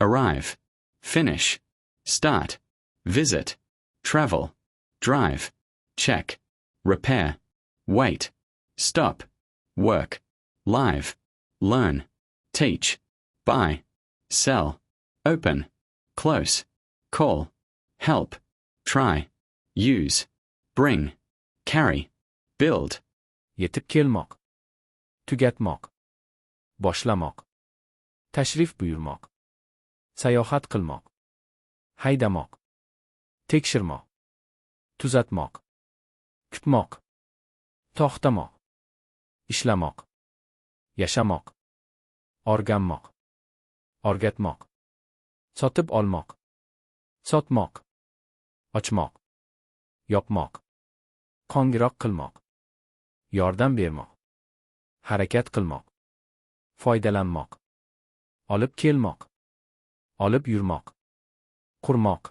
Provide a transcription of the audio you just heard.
arrive, finish, start, visit, travel, drive, check, repair, wait, stop, work, live, learn, teach, buy, sell, open, close, call, help, try, use, bring, carry, build. Yetib kelmoq. Tugatmoq. Boshlamoq. Tashrif buyurmoq. Sayohat qilmoq. Haydamoq. Tekshirmoq. Tuzatmoq. Kutmoq. To'xtamoq. Ishlamoq. Yashamoq. O'rganmoq. O'rgatmoq. Sotib olmoq. Sotmoq. Ochmoq. Yopmoq. Qo'ng'iroq qilmoq. Yordam bermoq. Harakat qilmoq. Foydalanmoq. Olib kelmoq. Olib yurmoq. Qurmoq.